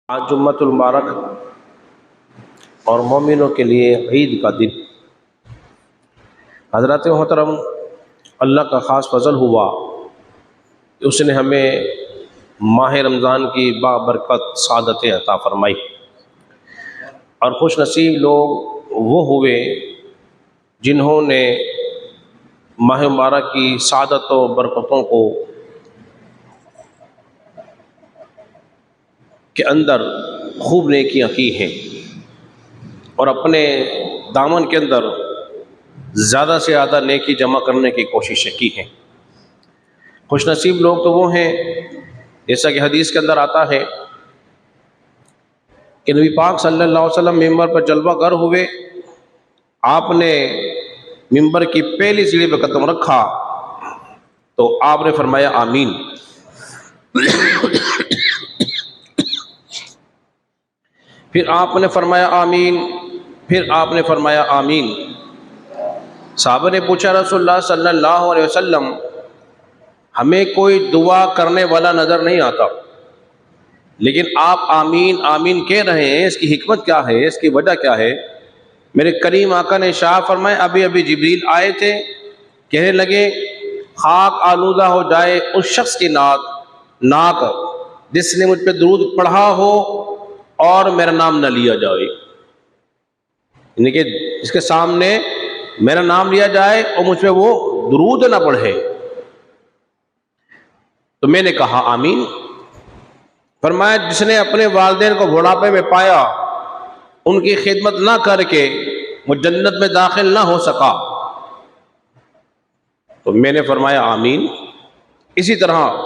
आज जुम्मतुल मुबारक और मोमिनों के लिए ईद का दिन। हज़रत मोहतरम अल्लाह का ख़ास फजल हुआ कि उसने हमें माह रमज़ान की बाबरकत सादतें अता फरमाई और खुश नसीब लोग वो हुए जिन्होंने माह मुबारक की सादत व बरकतों को के अंदर खूब नेकियां की हैं और अपने दामन के अंदर ज़्यादा से ज़्यादा नेकी जमा करने की कोशिशें की हैं। खुशनसीब लोग तो वो हैं, जैसा कि हदीस के अंदर आता है कि नबी पाक सल्लल्लाहु अलैहि वसल्लम मिंबर पर जलवा गर हुए। आपने मिंबर की पहली सीढ़ी पर कदम रखा तो आपने फरमाया आमीन। फिर आपने फरमाया आमीन, फिर आपने फरमाया आमीन। साहबा ने पूछा रसूलुल्लाह सल्लल्लाहु अलैहि वसल्लम, हमें कोई दुआ करने वाला नज़र नहीं आता, लेकिन आप आमीन आमीन कह रहे हैं, इसकी हिकमत क्या है, इसकी वजह क्या है? मेरे करीम आका ने शाह फरमाए, अभी अभी जिब्रील आए थे, कहने लगे खाक आलूदा हो जाए उस शख्स की नाक जिसने मुझ पर दुरूद पढ़ा हो और मेरा नाम न लिया जाए, यानी कि इसके सामने मेरा नाम लिया जाए और मुझ पे वो दुरूद न पढ़े। तो मैंने कहा आमीन। फरमाया जिसने अपने वालिदैन को बुढ़ापे में पाया, उनकी खिदमत ना करके वो जन्नत में दाखिल ना हो सका, तो मैंने फरमाया आमीन। इसी तरह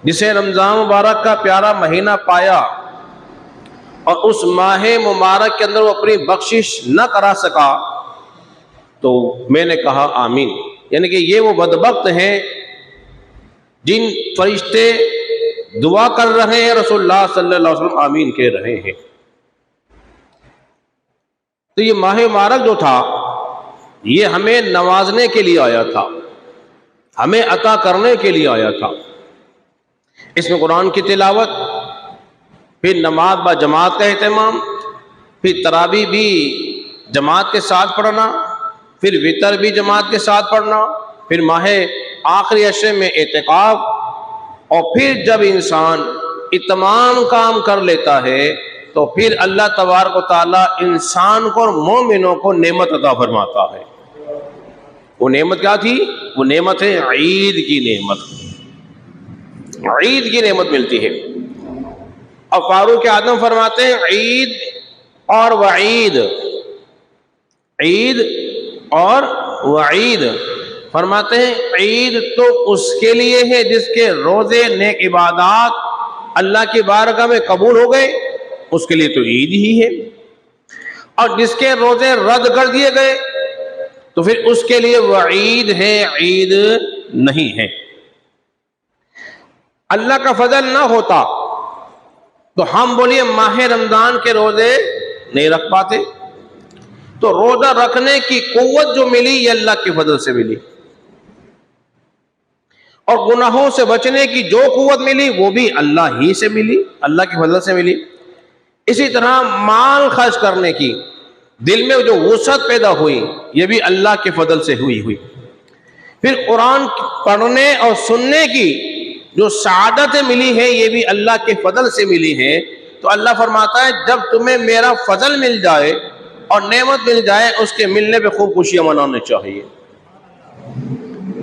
जिसे रमज़ान मुबारक का प्यारा महीना पाया और उस माह मुबारक के अंदर वो अपनी बख्शिश न करा सका, तो मैंने कहा आमीन। यानी कि ये वो बदबख्त हैं जिन फरिश्ते दुआ कर रहे हैं, रसूलुल्लाह सल्लल्लाहु अलैहि वसल्लम आमीन कह रहे हैं। तो ये माह मुबारक जो था, ये हमें नवाजने के लिए आया था, हमें अता करने के लिए आया था। इसमें कुरान की तिलावत, फिर नमाज ब जमात का एहतमाम, फिर तरावी भी जमात के साथ पढ़ना, फिर वितर भी जमात के साथ पढ़ना, फिर माह आखिरी अशरे में एतिकाफ, और फिर जब इंसान इतमाम काम कर लेता है तो फिर अल्लाह तबारक व तआला इंसान को और मोमिनों को नेमत अता फरमाता है। वो नेमत क्या थी? वो नेमत है ईद की नेमत। ईद की नेमत मिलती है। और फारूक आदम फरमाते हैं ईद और वईद, ईद और वईद। फरमाते हैं ईद तो उसके लिए है जिसके रोजे नेक इबादत अल्लाह की बारगाह में कबूल हो गए, उसके लिए तो ईद ही है। और जिसके रोजे रद्द कर दिए गए तो फिर उसके लिए वईद है, ईद नहीं है। अल्लाह का फजल ना होता तो हम बोलिए माह रमजान के रोजे नहीं रख पाते। तो रोजा रखने की कुव्वत जो मिली ये अल्लाह के फजल से मिली, और गुनाहों से बचने की जो कुव्वत मिली वो भी अल्लाह ही से मिली, अल्लाह के फजल से मिली। इसी तरह माल खर्च करने की दिल में जो वुसअत पैदा हुई ये भी अल्लाह के फजल से हुई। फिर कुरान पढ़ने और सुनने की जो सादतें मिली है ये भी अल्लाह के फजल से मिली है। तो अल्लाह फरमाता है जब तुम्हें मेरा फजल मिल जाए और नेमत मिल जाए, उसके मिलने पे खूब खुशियां मनानी चाहिए।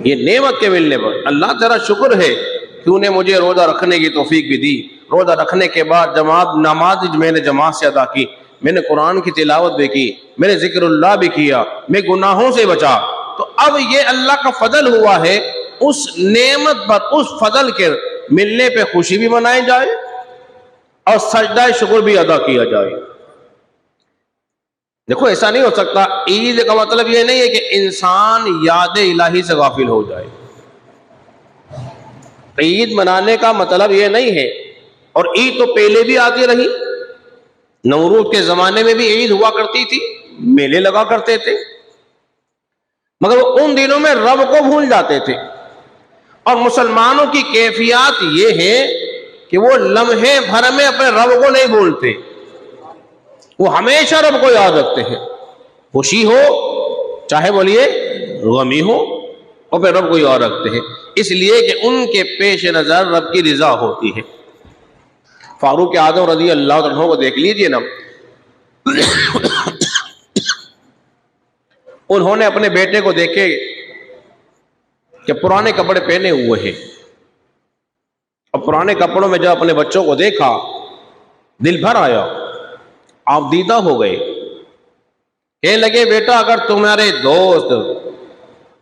ये नेमत के मिलने पर अल्लाह तेरा शुक्र है कि उन्हें मुझे रोजा रखने की तौफीक भी दी। रोजा रखने के बाद नमाज मैंने जमात से अदा की, मैंने कुरान की तिलावत भी की, मैंने जिक्रुल्लाह भी किया, मैं गुनाहों से बचा। तो अब ये अल्लाह का फजल हुआ है, उस नेमत पर, उस फजल के मिलने पे खुशी भी मनाई जाए और सजदा शुक्र भी अदा किया जाए। देखो ऐसा नहीं हो सकता। ईद का मतलब यह नहीं है कि इंसान याद इलाही से गाफिल हो जाए। ईद मनाने का मतलब यह नहीं है। और ईद तो पहले भी आती रही, नवरूज के जमाने में भी ईद हुआ करती थी, मेले लगा करते थे, मगर वो उन दिनों में रब को भूल जाते थे। और मुसलमानों की कैफियत ये है कि वो लम्हे भर में अपने रब को नहीं भूलते, वो हमेशा रब को याद रखते हैं। खुशी हो चाहे बोलिए गमी हो, और फिर रब को याद रखते हैं, इसलिए कि उनके पेश नजर रब की रिजा होती है। फारूक आजम रज़ी अल्लाह अन्हु को देख लीजिए ना, उन्होंने अपने बेटे को देखे कि पुराने कपड़े पहने हुए हैं, और पुराने कपड़ों में जब अपने बच्चों को देखा दिल भर आया, आप दीदा हो गए। कहने लगे बेटा, अगर तुम्हारे दोस्त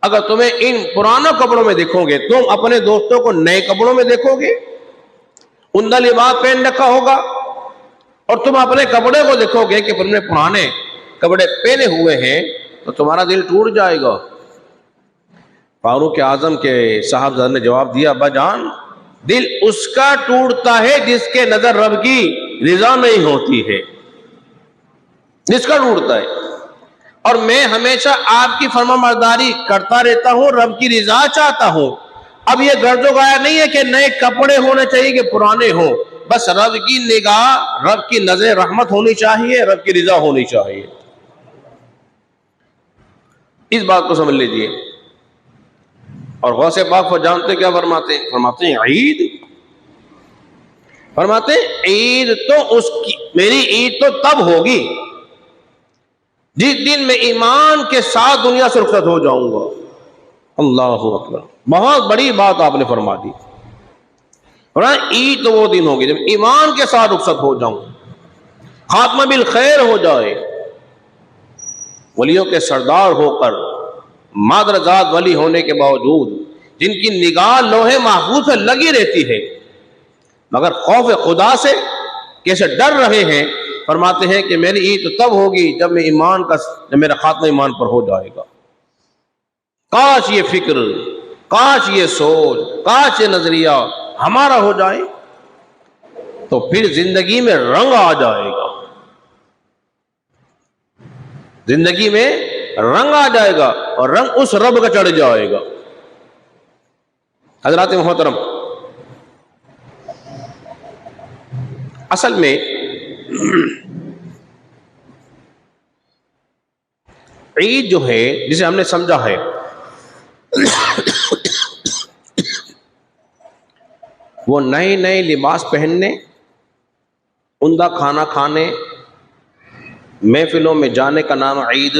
अगर तुम्हें इन पुराने कपड़ों में देखोगे, तुम अपने दोस्तों को नए कपड़ों में देखोगे, उनका लिबास पहन रखा होगा, और तुम अपने कपड़े को देखोगे कि तुमने पुराने कपड़े पहने हुए हैं, तो तुम्हारा दिल टूट जाएगा। फारूक आजम के साहबजादे ने जवाब दिया, अब्बा जान, दिल उसका टूटता है जिसके नजर रब की रिजा नहीं होती है, जिसका टूटता है। और मैं हमेशा आपकी फरमाबरदारी करता रहता हूं, रब की रिजा चाहता हूं। अब ये गर्जो गाया नहीं है कि नए कपड़े होने चाहिए कि पुराने हो, बस रब की निगाह, रब की नजर रहमत होनी चाहिए, रब की रिजा होनी चाहिए। इस बात को समझ लीजिए। और गौसे पाक को जानते क्या फरमाते हैं? फरमाते हैं ईद, फरमाते हैं ईद तो उसकी, मेरी ईद तो तब होगी जिस दिन मैं ईमान के साथ दुनिया से रुखसत हो जाऊंगा। अल्लाह अकबर, बहुत बड़ी बात आपने फरमा दी। ईद तो वो दिन होगी जब ईमान के साथ रुखसत हो जाऊं, खात्मा बिल खैर हो जाए, वलियों के सरदार होकर, मादरजात वली होने के बावजूद, जिनकी निगाह लोहे महफूज से लगी रहती है, मगर खौफ खुदा से कैसे डर रहे हैं। फरमाते हैं कि मेरी ईद तो तब होगी जब मैं ईमान का, जब मेरा खात्मा ईमान पर हो जाएगा। काश ये फिक्र, काश ये सोच, काश ये नजरिया हमारा हो जाए, तो फिर जिंदगी में रंग आ जाएगा, जिंदगी में रंग आ जाएगा, और रंग उस रब का चढ़ जाएगा। हजरात मोहतरम, असल में ईद जो है, जिसे हमने समझा है, वो नए नए लिबास पहनने, उम्दा खाना खाने, महफिलों में जाने का नाम ईद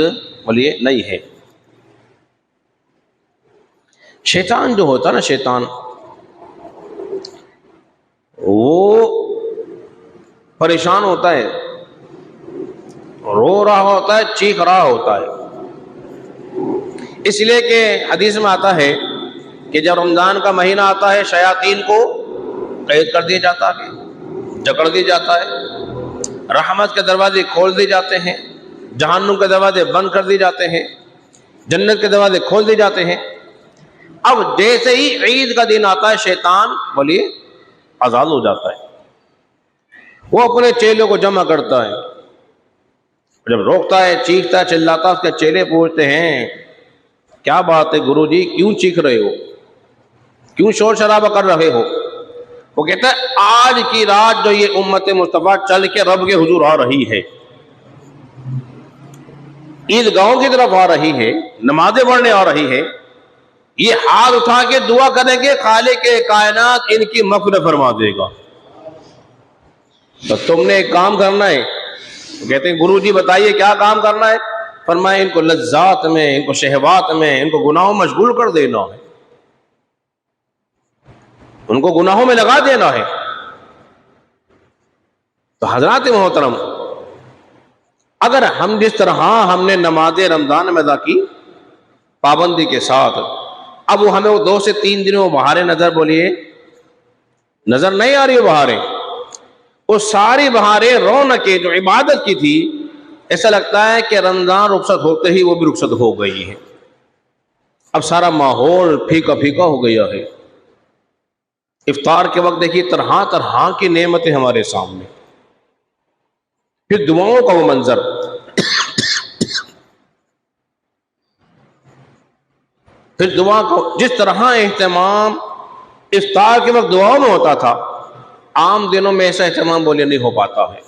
बोलिए नहीं है। शैतान जो होता ना, शैतान वो परेशान होता है, रो रहा होता है, चीख रहा होता है। इसलिए कि हदीस में आता है कि जब रमजान का महीना आता है, शयातीन को कैद कर दिया जाता है, जकड़ दिया जाता है, रहमत के दरवाजे खोल दिए जाते हैं, जहन्नुम के दरवाजे बंद कर दिए जाते हैं, जन्नत के दरवाजे खोल दिए जाते हैं। अब जैसे ही ईद का दिन आता है, शैतान बोलिए आजाद हो जाता है, वो अपने चेलों को जमा करता है, जब रोकता है, चीखता है, चिल्लाता है, उसके चेले पूछते हैं क्या बात है गुरुजी, क्यों चीख रहे हो, क्यों शोर शराबा कर रहे हो? वो कहता है आज की रात जो ये उम्मत मुस्तफा चल के रब के हुजूर आ रही है, ईदगाहों की तरफ आ रही है, नमाजें पढ़ने आ रही है, ये हाथ उठा के दुआ करेंगे, खालिक के कायनात इनकी मग़फ़िरत फरमा देगा। तो तुमने एक काम करना है। तो कहते हैं गुरुजी बताइए क्या काम करना है? फरमाए इनको लज्जात में, इनको शहवात में, इनको गुनाहों में मशगूल कर देना है, उनको गुनाहों में लगा देना है। तो हजरात मोहतरम, अगर हम जिस तरह हमने नमाज रमजान में अदा की पाबंदी के साथ, अब वो हमें वो 2 से 3 दिन वो बहारें नजर बोलिए नजर नहीं आ रही, वो बहारें, वो सारी बहारें रौनकें जो इबादत की थी, ऐसा लगता है कि रमजान रुखसत होते ही वो भी रुखसत हो गई है। अब सारा माहौल फीका फीका हो गया है। इफ्तार के वक्त देखिए तरह तरह की नेमतें हमारे सामने, फिर दुआओं का वो मंजर, फिर दुआ को जिस तरह एहतमाम इफ्तार के वक्त दुआओं में होता था, आम दिनों में ऐसा एहतमाम बोलिए नहीं हो पाता है।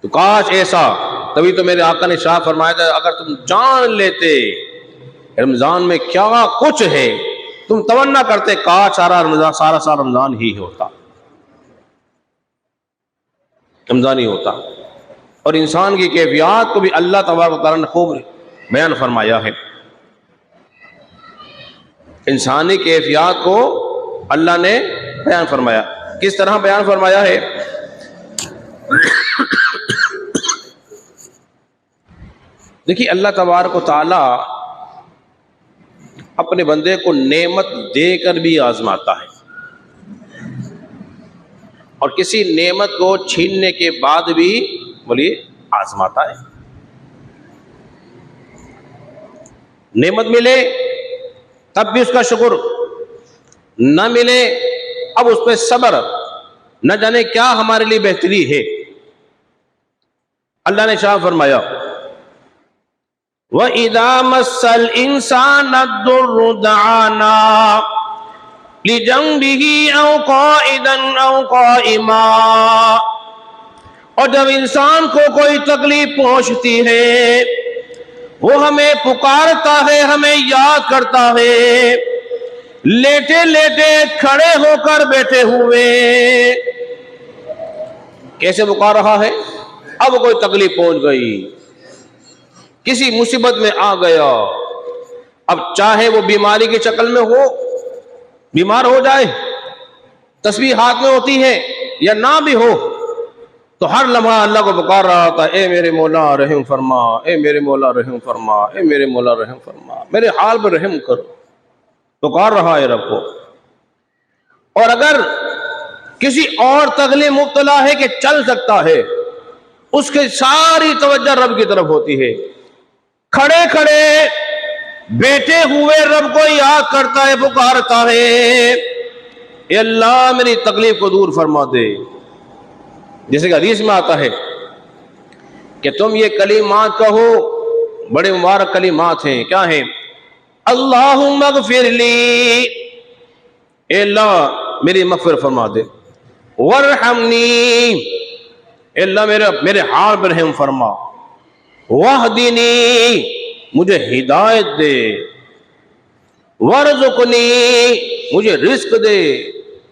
तो काश ऐसा, तभी तो मेरे आका ने इरशाद फरमाया था, अगर तुम जान लेते रमजान में क्या कुछ है, तुम तमन्ना करते काश सारा साल रमजान ही होता, रमजान ही होता। और इंसान की कैफियत को भी अल्लाह तबारक व तआला ने खूब बयान फरमाया है। इंसानी कैफियत को अल्लाह ने बयान फरमाया। किस तरह बयान फरमाया है? देखिए, अल्लाह तबारक व तआला अपने बंदे को नेमत देकर भी आजमाता है और किसी नेमत को छीनने के बाद भी बोलिए आजमाता है। नेमत मिले तब भी उसका शुक्र, न मिले अब उस पर सब्र, न जाने क्या हमारे लिए बेहतरी है। अल्लाह ने शाह फरमाया, व इदा मस्सल इंसान दुर्र दआना लिजंबिही औ काइदन औ काइमा। और जब इंसान को कोई तकलीफ पहुंचती है, वो हमें पुकारता है, हमें याद करता है, लेटे लेटे, खड़े होकर, बैठे हुए। कैसे पुकार रहा है? अब कोई तकलीफ पहुंच गई, किसी मुसीबत में आ गया, अब चाहे वो बीमारी की शक्ल में हो, बीमार हो जाए, तस्बीह हाथ में होती है या ना भी हो, तो हर लम्हा अल्लाह को पुकार रहा था, ए मेरे मौला रहम फरमा, ए मेरे मौला रहम फरमा, ए मेरे मौला रहम फरमा, मेरे हाल पर रहम करो। पुकार रहा है रब को। और अगर किसी और तकलीफ मुब्तला है कि चल सकता है, उसकी सारी तवज्जो रब की तरफ होती है। खड़े खड़े, बैठे हुए रब को याद करता है, पुकारता है, ए अल्लाह मेरी तकलीफ को दूर फरमा दे। जैसे कि हदीस में आता है कि तुम ये कलिमात कहो, बड़े मुबारक कलिमात हैं। क्या है? अल्लाहुम्मा गफिरली, ए अल्लाह मेरी मग़फ़िरत फरमा दे। वरहमनी, ए अल्लाह मेरे हाल पर रहम फरमा। वहदिनी, मुझे हिदायत दे। वरज़ुक़नी, मुझे रिस्क दे।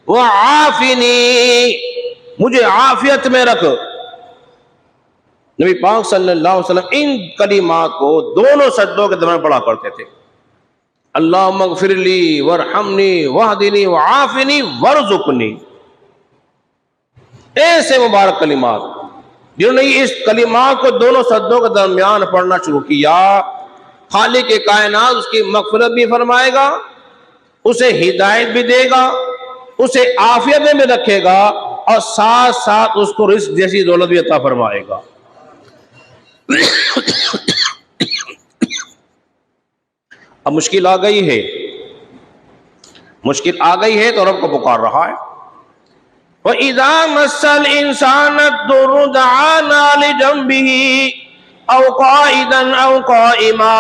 वआफ़िनी, मुझे आफियत में रख। नबी पाक सल्लल्लाहु अलैहि वसल्लम इन कलिमात को दोनों सजदों के दरमियान पढ़ा करते थे। अल्लाहुम्मा गफिरली वरहमनी वहदिनी वआफ़िनी वरज़ुक़नी। ऐसे मुबारक कलिमात जिन्होंने इस कलिमात को दोनों सजदों के दरमियान पढ़ना शुरू किया, खालिक के कायनात उसकी मग़फ़िरत भी फरमाएगा, उसे हिदायत भी देगा, उसे आफियत में भी रखेगा और साथ साथ उसको रिस्क जैसी दौलत भी अता फरमाएगा। अब मुश्किल आ गई है, मुश्किल आ गई है तो रब को पुकार रहा है। व इज़ा मस्सल इंसान दुर्र दआना लिजंबिही औ काइदन औ काइमा।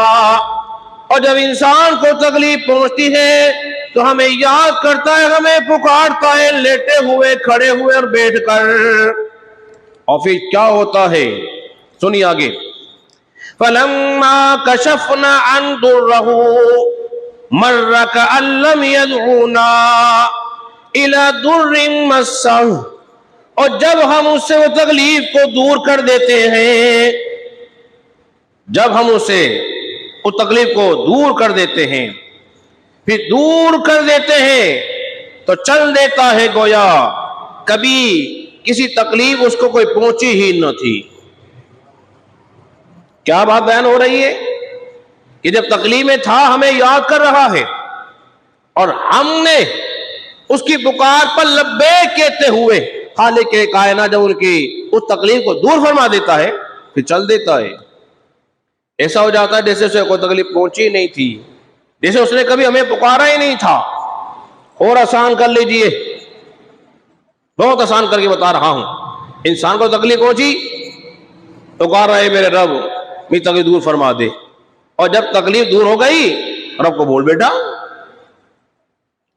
और जब इंसान को तकलीफ पहुंचती है तो हमें याद करता है, हमें पुकारता है, लेटे हुए, खड़े हुए और बैठकर। और फिर क्या होता है सुनिए आगे। फलम्मा कशफना अन दुर्रहु मर्रा कअल्लम यदऊना इला दुर्रिन मस्सहु। और जब हम उससे वो तकलीफ को दूर कर देते हैं, जब हम उसे उस तकलीफ को दूर कर देते हैं, फिर दूर कर देते हैं तो चल देता है गोया कभी किसी तकलीफ उसको कोई पहुंची ही न थी। क्या बात बयान हो रही है कि जब तकलीफ में था हमें याद कर रहा है और हमने उसकी पुकार पर लब्बैक कहते हुए खालिक के कायनात जब उनकी उस तकलीफ को दूर फरमा देता है, फिर चल देता है। ऐसा हो जाता है जैसे उसे कोई तकलीफ पहुंची नहीं थी, जैसे उसने कभी हमें पुकारा ही नहीं था। और आसान कर लीजिए, बहुत आसान करके बता रहा हूं। इंसान को तकलीफ पहुंची, पुकार रहे मेरे रब मेरी तकलीफ दूर फरमा दे। और जब तकलीफ दूर हो गई, रब को बोल बैठा,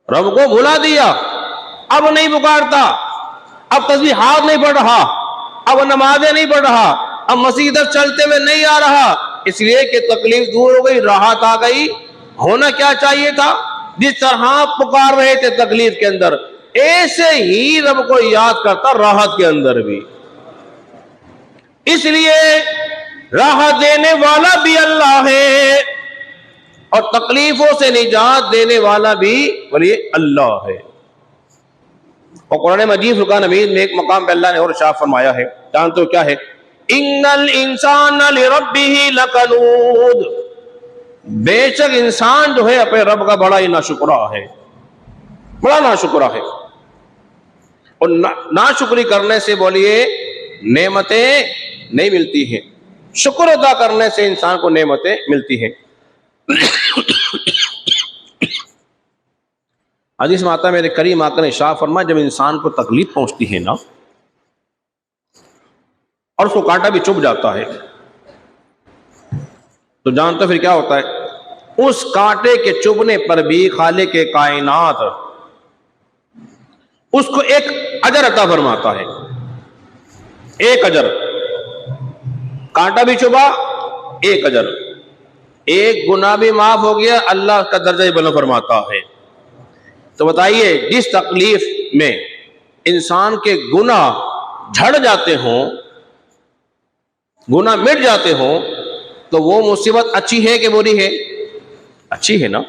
रब को भुला दिया। अब नहीं पुकारता, अब तस्बीहात नहीं पढ़ रहा, अब नमाजें नहीं पढ़ रहा, अब मस्जिद चलते हुए नहीं आ रहा, इसलिए कि तकलीफ दूर हो गई, राहत आ गई। होना क्या चाहिए था? जिस तरह पुकार रहे थे तकलीफ के अंदर, ऐसे ही रब को याद करता राहत के अंदर भी। इसलिए राहत देने वाला भी अल्लाह है और तकलीफों से निजात देने वाला भी बोलिए अल्लाह है। और कुरान मजीद फुरकान हमीद में एक मकाम पे अल्लाह ने और इरशाद फरमाया है, जानते हो क्या है? इन्नल इंसान लिरब्बिही लकनूद, बेशक इंसान जो है अपने रब का बड़ा ही नाशुक्रा है, बड़ा नाशुक्रा है। और नाशुक्री करने से बोलिए नेमतें नहीं मिलती हैं, शुक्र अदा करने से इंसान को नेमतें मिलती हैं। हदीस में आता है, मेरे करीम आका ने शाह फरमा, जब इंसान को तकलीफ पहुंचती है ना और उसको कांटा भी चुभ जाता है, तो जानते फिर क्या होता है? उस कांटे के चुभने पर भी खालिक के कायनात उसको एक अजर अता फरमाता है। एक अजर, कांटा भी चुभा, एक अजर, एक गुनाह भी माफ हो गया, अल्लाह का दर्जा ही बुलंद फरमाता है। तो बताइए, जिस तकलीफ में इंसान के गुनाह झड़ जाते हों, गुनाह मिट जाते हों, तो वो मुसीबत अच्छी है कि बुरी है? अच्छी है ना।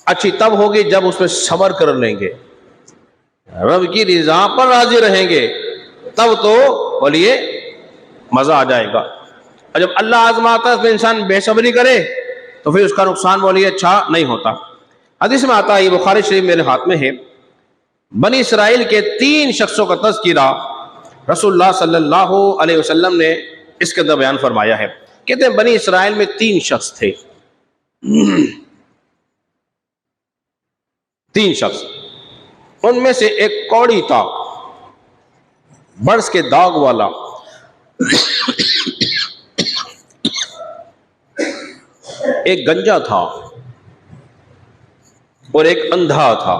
अच्छी तब होगी जब उसमें सब्र कर लेंगे, रब की रिजा पर राजी रहेंगे, तब तो बोलिए मजा आ जाएगा। और जब अल्लाह आजमाता है उसमें इंसान बेसब्री करे तो फिर उसका नुकसान बोलिए अच्छा नहीं होता। हदीस में आता है, ये बुखारी शरीफ मेरे हाथ में है, बनी इसराइल के 3 शख्सों का तज़किरा रसूलुल्लाह सल्लल्लाहु अलैहि वसल्लम ने इसके अंदर बयान फरमाया है। कहते हैं बनी इसराइल में 3 शख्स थे, 3 शख्स। उनमें से एक कौड़ी था, बर्स के दाग वाला, एक गंजा था और एक अंधा था।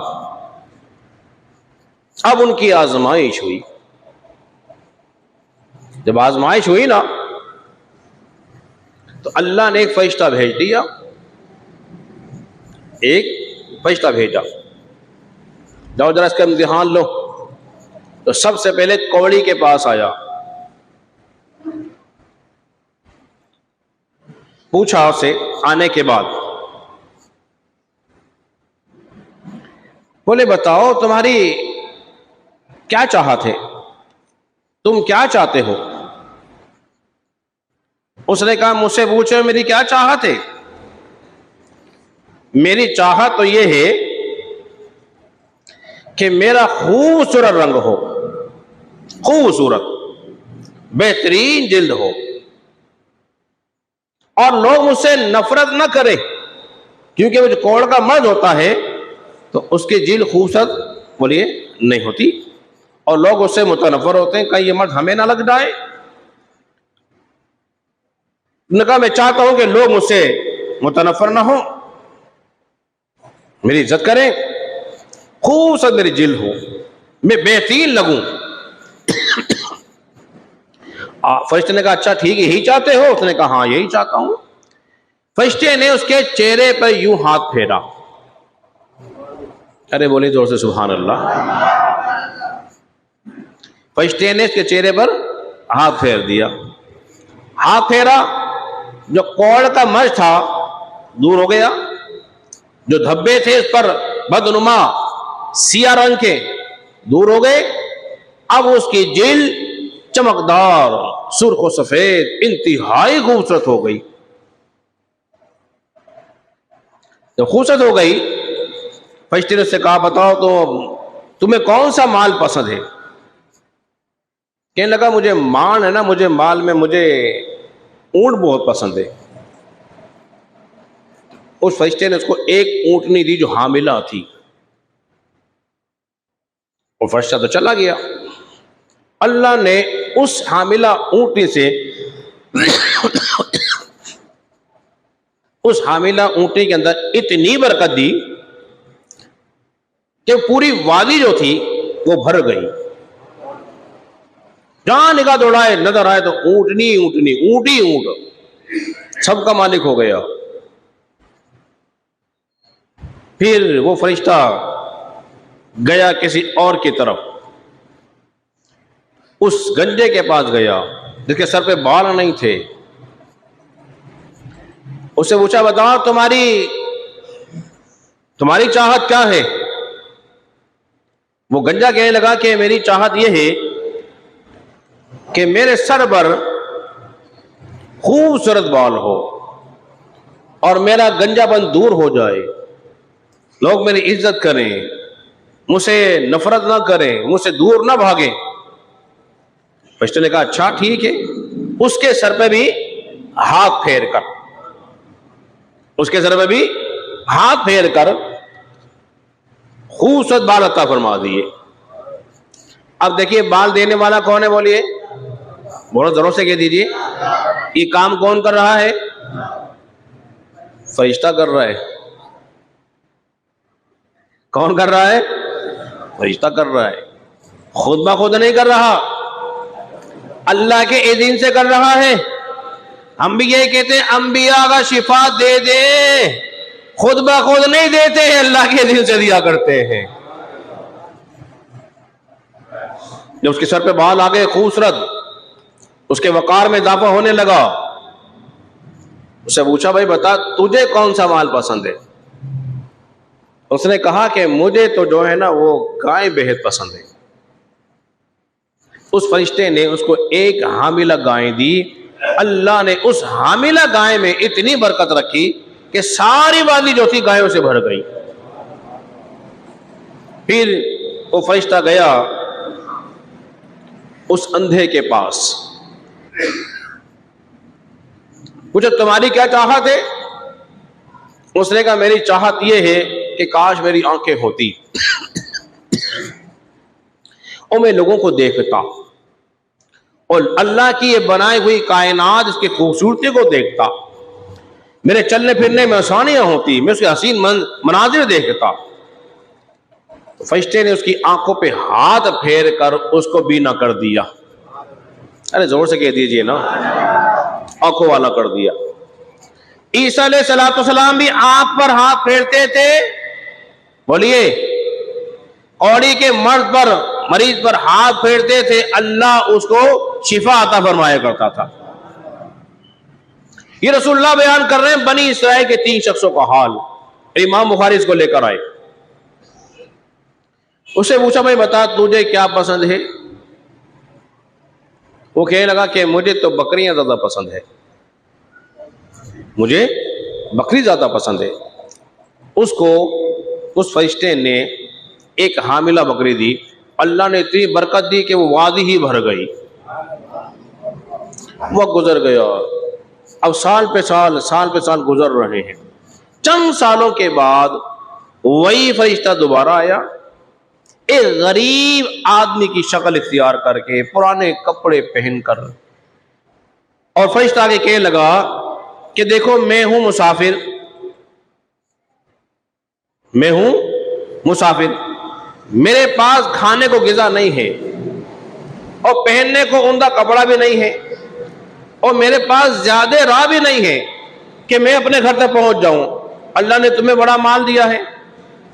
अब उनकी आजमाइश हुई। जब आजमाइश हुई ना, तो अल्लाह ने एक फरिश्ता भेज दिया, एक फरिश्ता भेजा, जाओ जरा इसका इम्तिहान लो। तो सबसे पहले कौड़ी के पास आया, पूछा उसे आने के बाद, बोले बताओ तुम्हारी क्या चाहत है, तुम क्या चाहते हो? उसने कहा मुझसे पूछो मेरी क्या चाहत है। मेरी चाहत तो यह है कि मेरा खूबसूरत रंग हो, खूबसूरत बेहतरीन जिल्द हो, और लोग मुझसे नफरत न करें, क्योंकि वो जो कौड़ का मर्द होता है तो उसकी जिल्द खूबसूरत बोलिए नहीं होती, और लोग उससे मुतनफर होते हैं, कहीं ये मर्द हमें ना लग जाए। उन्होंने कहा मैं चाहता हूं कि लोग मुझसे मुतनफर ना हो, मेरी इज्जत करें, खूबसूरत मेरी जिल्द हो, मैं बेहतरीन लगूं। फरिश्ते ने कहा अच्छा ठीक है, यही चाहते हो? उसने कहा हाँ यही चाहता हूं। फरिश्ते ने उसके चेहरे पर यूं हाथ फेरा, अरे बोले जोर से सुभान अल्लाह। फरिश्ते ने उसके चेहरे पर हाथ फेर दिया, हाथ फेरा, जो कौड़ का मर्ज था दूर हो गया, जो धब्बे थे उस पर बदनुमा सिया रंग के दूर हो गए। अब उसकी जिल्द चमकदार, सुर्ख और सफेद, इंतहाई खूबसूरत हो गई। जब खूबसूरत हो गई, फरिश्ते ने उससे कहा बताओ तो तुम्हें कौन सा माल पसंद है? कहने लगा मुझे माल है ना, मुझे माल में मुझे ऊंट बहुत पसंद है। उस फरिश्ते ने उसको एक ऊंटनी दी जो हामिला थी, और फरिश्ता तो चला गया। अल्लाह ने उस हामिला ऊंटनी से उस हामिला ऊंटनी के अंदर इतनी बरकत दी कि पूरी वादी जो थी वो भर गई। जहां निगाह दौड़ाए नजर आए तो ऊंटनी ऊंटनी, ऊंट ही ऊंट, सबका मालिक हो गया। फिर वो फरिश्ता गया किसी और की तरफ, उस गंजे के पास गया जिसके सर पे बाल नहीं थे। उससे पूछा, बताओ तुम्हारी चाहत क्या है? वो गंजा कहने लगा कि मेरी चाहत यह है कि मेरे सर पर खूबसूरत बाल हो और मेरा गंजापन दूर हो जाए, लोग मेरी इज्जत करें, मुझसे नफरत ना करें, मुझसे दूर ना भागें। फरिश्ते ने कहा, अच्छा ठीक है, उसके सर पे भी हाथ फेर कर, उसके सर पे भी हाथ फेर कर खूबसूरत बाल अता फरमा दिए। अब देखिए बाल देने वाला कौन है? बोलिए, बहुत जोरों से कह दीजिए। ये काम कौन कर रहा है? फरिश्ता कर रहा है। कौन कर रहा है? फरिश्ता कर रहा है। खुद ब खुद नहीं कर रहा, अल्लाह के इज़्न से कर रहा है। हम भी यही कहते हैं, अंबिया का शिफा दे दे, खुद ब खुद नहीं देते हैं, अल्लाह के इज़्न से दिया करते हैं। जब उसके सर पे बाल आ गए खूबसूरत, उसके वकार में इजाफा होने लगा, उससे पूछा, भाई बता तुझे कौन सा माल पसंद है? उसने कहा कि मुझे तो जो है ना वो गाय बेहद पसंद है। उस फरिश्ते ने उसको एक हामिला गाय दी। अल्लाह ने उस हामिला गाय में इतनी बरकत रखी कि सारी वादी जो थी गायों से भर गई। फिर वो फरिश्ता गया उस अंधे के पास, पूछा, तुम्हारी क्या चाहत है? उसने कहा, मेरी चाहत यह है कि काश मेरी आंखें होती और मैं लोगों को देखता और अल्लाह की ये बनाई हुई कायनात, इसकी खूबसूरती को देखता, मेरे चलने फिरने में आसानियां होती, मैं उसके हसीन मनाजिर देखता। तो फरिश्ते ने उसकी आंखों पे हाथ फेर कर उसको बीना कर दिया। अरे जोर से कह दीजिए ना, आंखों वाला कर दिया। ईसा अलैहिस्सलाम भी आंख पर हाथ फेरते थे। बोलिए, औड़ी के मरीज पर हाथ फेरते थे, अल्लाह उसको शिफा अता फरमाया करता था। ये रसूलुल्लाह बयान कर रहे हैं बनी इसराइल के 3 शख्सों का हाल। इमाम बुखारी इसको लेकर आए। उससे पूछा, भाई बता तुझे क्या पसंद है? वो कहने लगा कि मुझे तो बकरियां ज्यादा पसंद है, मुझे बकरी ज्यादा पसंद है। उसको उस फरिश्ते ने एक हामिला बकरी दी। अल्लाह ने इतनी बरकत दी कि वो वादी ही भर गई। वह गुजर गया। अब साल पे साल गुजर रहे हैं। चंद सालों के बाद वही फरिश्ता दोबारा आया, एक गरीब आदमी की शक्ल इख्तियार करके, पुराने कपड़े पहनकर, और फरिश्ता आगे कहने लगा कि देखो मैं हूं मुसाफिर, मेरे पास खाने को गिज़ा नहीं है और पहनने को उम्दा कपड़ा भी नहीं है और मेरे पास ज्यादा राह भी नहीं है कि मैं अपने घर तक पहुंच जाऊं। अल्लाह ने तुम्हें बड़ा माल दिया है,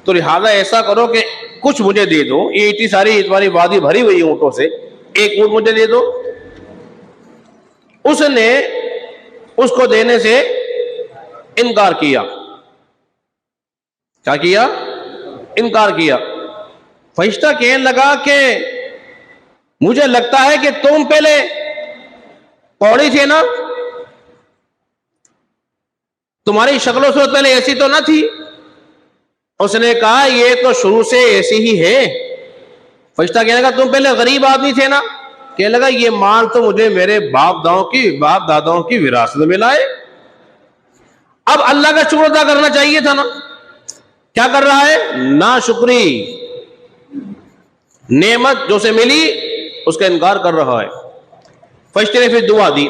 तो लिहाजा ऐसा करो कि कुछ मुझे दे दो। ये इतनी सारी तुम्हारी वादी भरी हुई है ऊंटों से, एक ऊंट मुझे दे दो। उसने उसको देने से इनकार किया। क्या किया? इनकार किया। फरिश्ता कहने लगा कि मुझे लगता है कि तुम पहले कौड़ी थे ना, तुम्हारी शक्ल सूरत पहले ऐसी तो ना थी। उसने कहा ये तो शुरू से ऐसी ही है। फरिश्ता कहने लगा तुम पहले गरीब आदमी थे ना? कहने लगा ये माल तो मुझे मेरे बाप दादाओं की विरासत में मिला है। अब अल्लाह का शुक्र अदा करना चाहिए था ना। क्या कर रहा है? नाशुक्री, नेमत जो से मिली उसका इनकार कर रहा है। फरिश्ते ने फिर दुआ दी,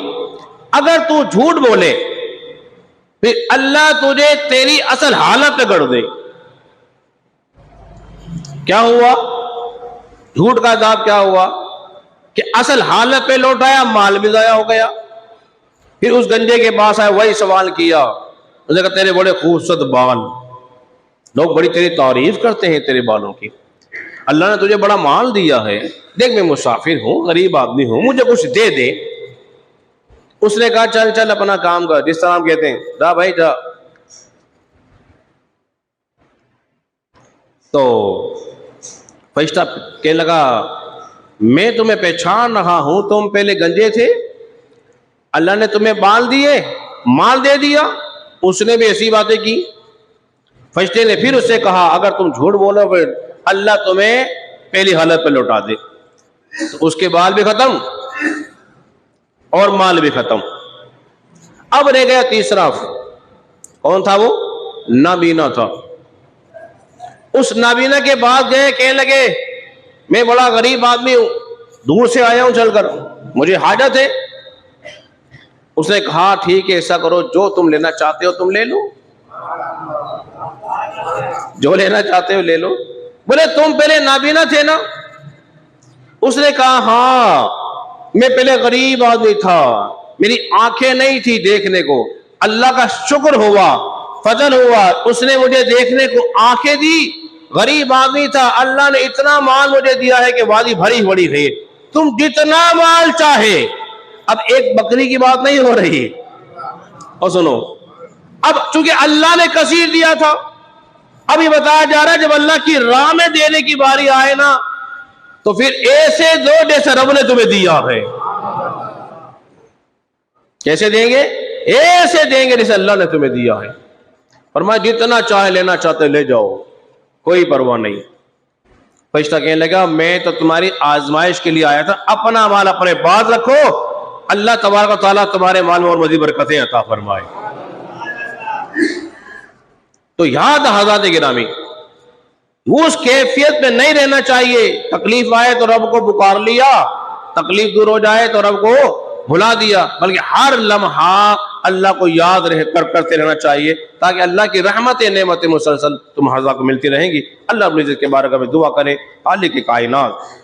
अगर तू झूठ बोले फिर अल्लाह तुझे तेरी असल हालत पे कर दे। क्या हुआ? झूठ का अजाब क्या हुआ कि असल हालत पे लौट आया, माल भी ज़ाया हो गया। फिर उस गंजे के पास आया, वही सवाल किया, उसने कहा तेरे बड़े खूबसूरत बाल, लोग बड़ी तेरी तारीफ करते हैं तेरे बालों की, अल्लाह ने तुझे बड़ा माल दिया है, देख मैं मुसाफिर हूं, गरीब आदमी हूं, मुझे कुछ दे दे। उसने कहा चल चल अपना काम कर, जिस तरह हम कहते हैं जा भाई जा। तो फरिश्ता कहने लगा मैं तुम्हें पहचान रहा हूं, तुम पहले गंजे थे, अल्लाह ने तुम्हें बाल दिए, माल दे दिया। उसने भी ऐसी बातें की। फरिश्ते ने फिर उससे कहा अगर तुम झूठ बोलो फिर अल्लाह तुम्हें पहली हालत पर लौटा दे। तो उसके बाल भी खत्म और माल भी खत्म। अब रह गया तीसरा। कौन था वो? नाबीना था। उस नाबीना के पास गए, कहने लगे मैं बड़ा गरीब आदमी हूं, दूर से आया हूं चलकर, मुझे हाजत है। उसने कहा ठीक है ऐसा करो, जो तुम लेना चाहते हो तुम ले लो, जो लेना चाहते हो ले लो। बोले तुम पहले नाबीना थे ना? उसने कहा हाँ मैं पहले गरीब आदमी था, मेरी आंखें नहीं थी देखने को, अल्लाह का शुक्र हुआ, फजल हुआ, उसने मुझे देखने को आंखें दी। गरीब आदमी था, अल्लाह ने इतना माल मुझे दिया है कि वादी भरी भरी है, तुम जितना माल चाहे। अब एक बकरी की बात नहीं हो रही। और सुनो, अब चूंकि अल्लाह ने कसीर दिया था, अभी बताया जा रहा है जब अल्लाह की राह में देने की बारी आए ना, तो फिर ऐसे दो जैसे रब ने तुम्हें दिया है। कैसे देंगे? ऐसे देंगे जैसे अल्लाह ने तुम्हें दिया है। फरमाया जितना चाहे लेना चाहते ले जाओ, कोई परवाह नहीं। फरिश्ता कहने लगा मैं तो तुम्हारी आजमाइश के लिए आया था, अपना माल अपने पास रखो, अल्लाह तबारक व तआला तुम्हारे माल में और मज़ीद बरकतें अता फरमाए। तो याद हज़रात गिरामी, उस कैफियत में नहीं रहना चाहिए। तकलीफ आए तो रब को पुकार लिया, तकलीफ दूर हो जाए तो रब को भुला दिया, बल्कि हर लम्हा अल्लाह को याद करते रहना चाहिए, ताकि अल्लाह की रहमतें नेमतें मुसलसल तुम हज़ा को मिलती रहेंगी। अल्लाह रब्बुल इज़्ज़त के बारे में दुआ करें, खालिक़ कायनात।